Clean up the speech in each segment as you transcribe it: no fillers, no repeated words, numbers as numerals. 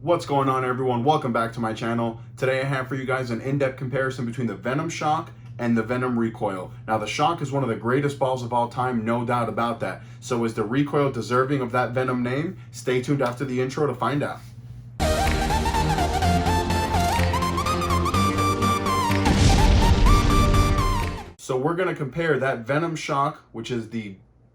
What's going on, everyone? Welcome back to my channel. Today I have for you guys an in-depth comparison between the Venom Shock and the Venom Recoil. Now, the Shock is one of the greatest balls of all time, no doubt about that. So is the Recoil deserving of that Venom name? Stay tuned after the intro to find out. So we're gonna compare that Venom Shock, which is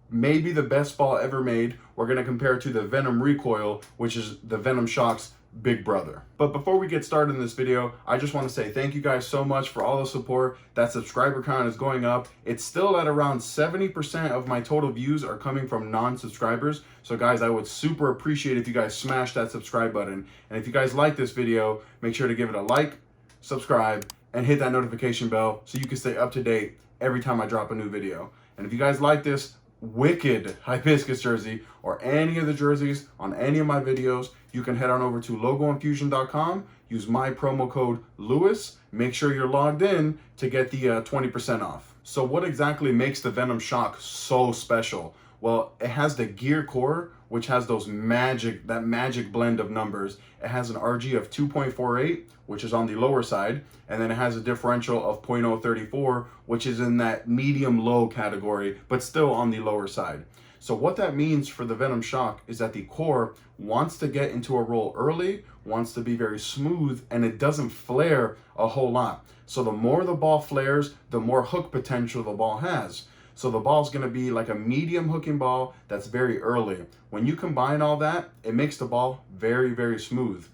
maybe the best ball ever made. We're gonna compare it to the Venom Recoil, which is the Venom Shock's big brother. But before we get started in this video, I just want to say thank you guys so much for all the support. That subscriber count is going up. It's still at around 70% of my total views are coming from non-subscribers. So guys, I would super appreciate if you guys smash that subscribe button. And if you guys like this video, make sure to give it a like, subscribe, and hit that notification bell so you can stay up to date every time I drop a new video. And if you guys like this wicked hibiscus jersey or any of the jerseys on any of my videos, you can head on over to logoinfusion.com, use my promo code Lewis, make sure you're logged in to get the 20% off. So what exactly makes the Venom Shock so special? Well, it has the gear core, which has that magic blend of numbers. It has an RG of 2.48, which is on the lower side, and then it has a differential of 0.034, which is in that medium-low category, but still on the lower side. So what that means for the Venom Shock is that the core wants to get into a roll early, wants to be very smooth, and it doesn't flare a whole lot. So the more the ball flares, the more hook potential the ball has. So the ball's gonna be like a medium hooking ball that's very early. When you combine all that, it makes the ball very, very smooth.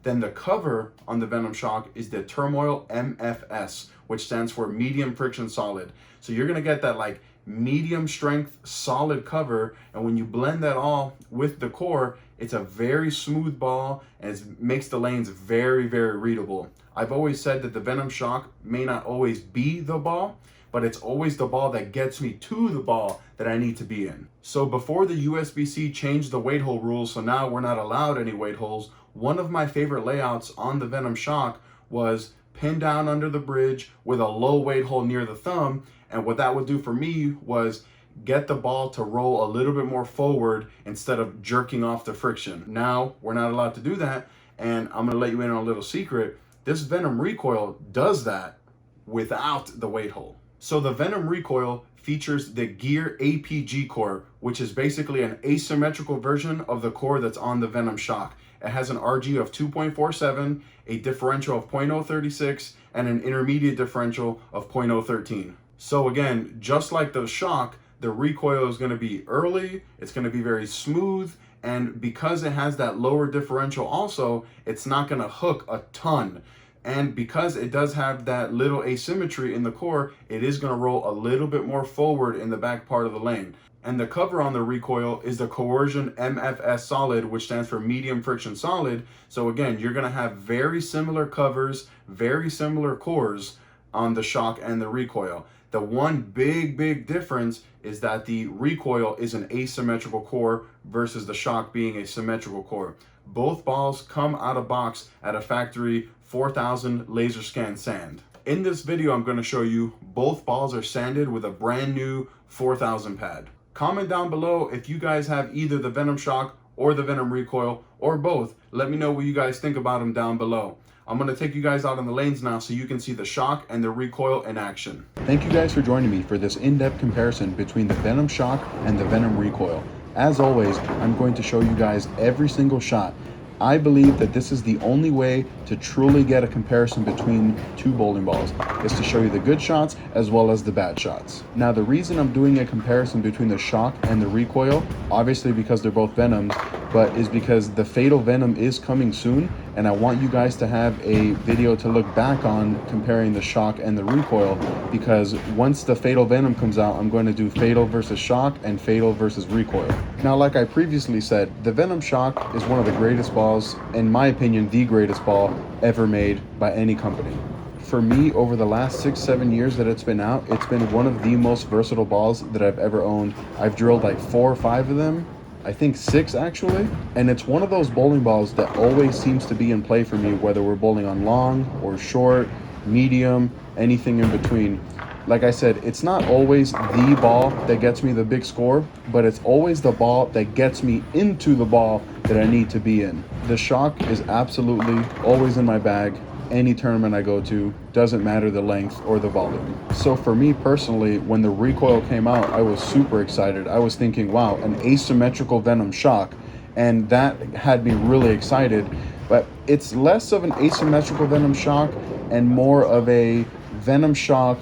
Then the cover on the Venom Shock is the Turmoil MFS, which stands for medium friction solid. So you're gonna get that like medium strength solid cover, and when you blend that all with the core, it's a very smooth ball and it makes the lanes very, very readable. I've always said that the Venom Shock may not always be the ball, but it's always the ball that gets me to the ball that I need to be in. So before the USBC changed the weight hole rules, so now we're not allowed any weight holes, one of my favorite layouts on the Venom Shock was pinned down under the bridge with a low weight hole near the thumb. And what that would do for me was get the ball to roll a little bit more forward instead of jerking off the friction. Now we're not allowed to do that, and I'm gonna let you in on a little secret. This Venom Recoil does that without the weight hole. So the Venom Recoil features the Gear APG core, which is basically an asymmetrical version of the core that's on the Venom Shock. It has an RG of 2.47, a differential of 0.036, and an intermediate differential of 0.013. So again, just like the Shock, the Recoil is gonna be early, it's gonna be very smooth, and because it has that lower differential also, it's not gonna hook a ton. And because it does have that little asymmetry in the core, it is going to roll a little bit more forward in the back part of the lane. And the cover on the Recoil is the Coercion MFS solid, which stands for medium friction solid. So again, you're going to have very similar covers, very similar cores on the Shock and the Recoil. The one big difference is that the Recoil is an asymmetrical core versus the Shock being a symmetrical core. Both balls come out of box at a factory 4000 laser scan sand. In this video, I'm going to show you both balls are sanded with a brand new 4000 pad. Comment down below if you guys have either the Venom Shock or the Venom Recoil or both. Let me know what you guys think about them down below. I'm going to take you guys out on the lanes now so you can see the Shock and the Recoil in action. Thank you guys for joining me for this in-depth comparison between the Venom Shock and the Venom Recoil. As always, I'm going to show you guys every single shot. I believe that this is the only way to truly get a comparison between two bowling balls, is to show you the good shots as well as the bad shots. Now, the reason I'm doing a comparison between the Shock and the Recoil, obviously because they're both Venoms, but is because the Fatal Venom is coming soon, and I want you guys to have a video to look back on comparing the Shock and the Recoil, because once the Fatal Venom comes out, I'm going to do Fatal versus Shock and Fatal versus Recoil. Now, like I previously said, the Venom Shock is one of the greatest balls, in my opinion, the greatest ball ever made by any company. For me, over the last 6-7 years that it's been out, it's been one of the most versatile balls that I've ever owned. I've drilled like 4 or 5 of them, I think 6 actually, and it's one of those bowling balls that always seems to be in play for me, whether we're bowling on long or short, medium, anything in between. Like I said, it's not always the ball that gets me the big score, but it's always the ball that gets me into the ball that that I need to be in. The shock is absolutely always in my bag. Any tournament I go to, doesn't matter the length or the volume. So for me personally, when the recoil came out, I was super excited. I was thinking, wow, an asymmetrical Venom Shock, and that had me really excited. But it's less of an asymmetrical Venom Shock and more of a Venom Shock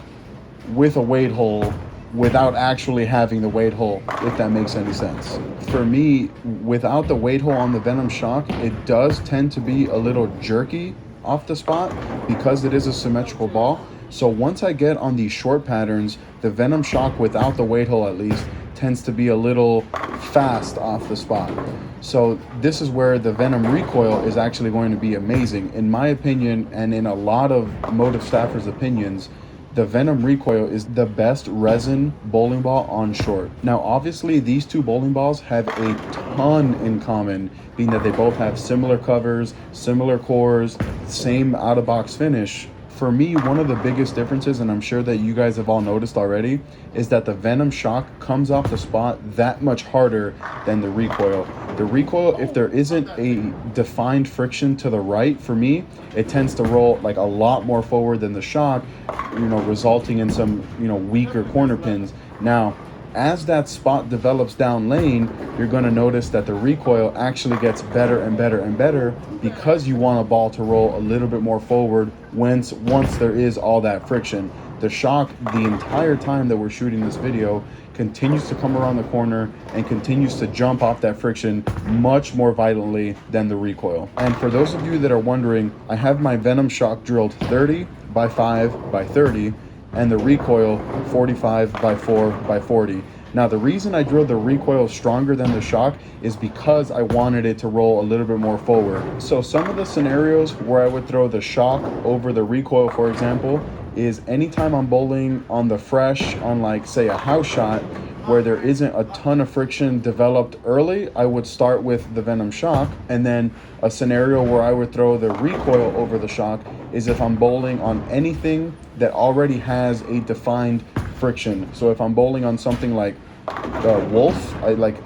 with a weight hole without actually having the weight hole, if that makes any sense. For me, without the weight hole on the Venom Shock, it does tend to be a little jerky off the spot because it is a symmetrical ball. So once I get on these short patterns, the Venom Shock without the weight hole at least tends to be a little fast off the spot. So this is where the Venom Recoil is actually going to be amazing. In my opinion, and in a lot of Motiv staffers' opinions, the Venom Recoil is the best resin bowling ball on short. Now, obviously, these two bowling balls have a ton in common, being that they both have similar covers, similar cores, same out-of-box finish. For me, one of the biggest differences, and I'm sure that you guys have all noticed already, is that the Venom Shock comes off the spot that much harder than the Recoil. The Recoil, if there isn't a defined friction to the right, for me, it tends to roll like a lot more forward than the Shock, resulting in some, weaker corner pins. Now, as that spot develops down lane, you're going to notice that the recoil actually gets better and better and better because you want a ball to roll a little bit more forward once there is all that friction. The shock, the entire time that we're shooting this video, continues to come around the corner and continues to jump off that friction much more violently than the recoil. And for those of you that are wondering, I have my Venom Shock drilled 30 by 5 by 30 and the recoil 45 by 4 by 40. Now, the reason I drilled the recoil stronger than the shock is because I wanted it to roll a little bit more forward. So some of the scenarios where I would throw the shock over the recoil, for example, is anytime I'm bowling on the fresh on, like, say, a house shot where there isn't a ton of friction developed early, I would start with the Venom Shock. And then a scenario where I would throw the recoil over the shock is if I'm bowling on anything that already has a defined friction. So if I'm bowling on something like Wolf,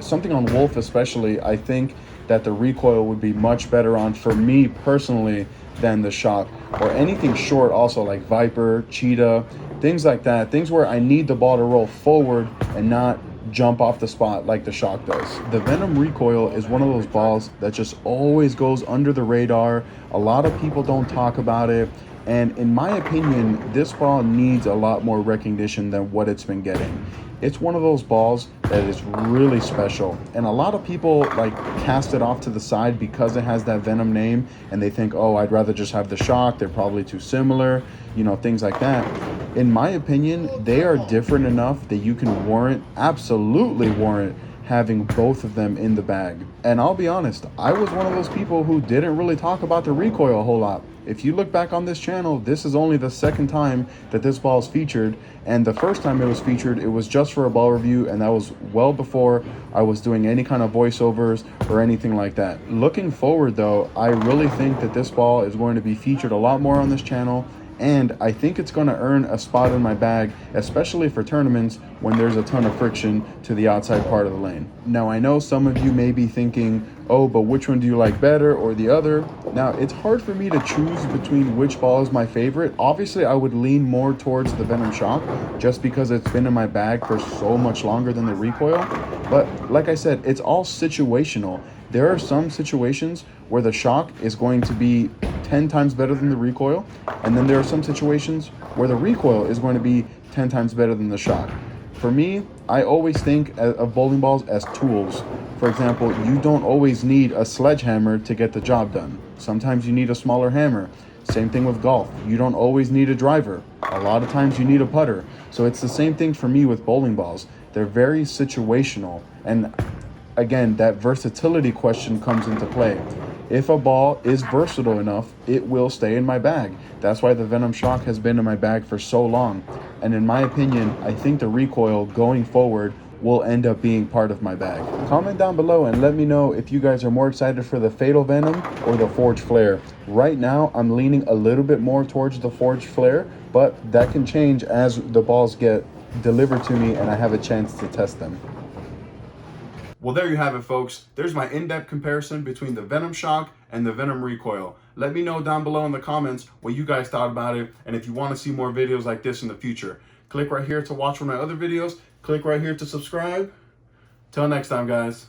something on Wolf especially, I think that the recoil would be much better on, for me personally, than the shock. Or anything short also, like Viper, Cheetah, things like that, things where I need the ball to roll forward and not jump off the spot like the shock does. The Venom Recoil is one of those balls that just always goes under the radar. A lot of people don't talk about it, and in my opinion, this ball needs a lot more recognition than what it's been getting. It's one of those balls that is really special, and a lot of people cast it off to the side because it has that Venom name, and they think, oh, I'd rather just have the shock, they're probably too similar, things like that. In my opinion, they are different enough that you can absolutely warrant having both of them in the bag. And I'll be honest, I was one of those people who didn't really talk about the recoil a whole lot. If you look back on this channel, this is only the second time that this ball is featured, and the first time it was featured, it was just for a ball review, and that was well before I was doing any kind of voiceovers or anything like that. Looking forward though, I really think that this ball is going to be featured a lot more on this channel, and I think it's going to earn a spot in my bag, especially for tournaments when there's a ton of friction to the outside part of the lane. Now, I know some of you may be thinking, oh, but which one do you like better, or the other? Now, it's hard for me to choose between which ball is my favorite. Obviously, I would lean more towards the Venom Shock just because it's been in my bag for so much longer than the recoil. But like I said, it's all situational. There are some situations where the shock is going to be 10 times better than the recoil, and then there are some situations where the recoil is going to be 10 times better than the shock. For me, I always think of bowling balls as tools. For example, you don't always need a sledgehammer to get the job done. Sometimes you need a smaller hammer. Same thing with golf. You don't always need a driver. A lot of times you need a putter. So it's the same thing for me with bowling balls. They're very situational. And again, that versatility question comes into play. If a ball is versatile enough, it will stay in my bag. That's why the Venom Shock has been in my bag for so long. And in my opinion, I think the recoil going forward will end up being part of my bag. Comment down below and let me know if you guys are more excited for the Fatal Venom or the Forged Flare. Right now, I'm leaning a little bit more towards the Forged Flare, but that can change as the balls get delivered to me and I have a chance to test them. Well, there you have it, folks. There's my in-depth comparison between the Venom Shock and the Venom Recoil. Let me know down below in the comments what you guys thought about it, and if you want to see more videos like this in the future. Click right here to watch one of my other videos. Click right here to subscribe. Till next time, guys.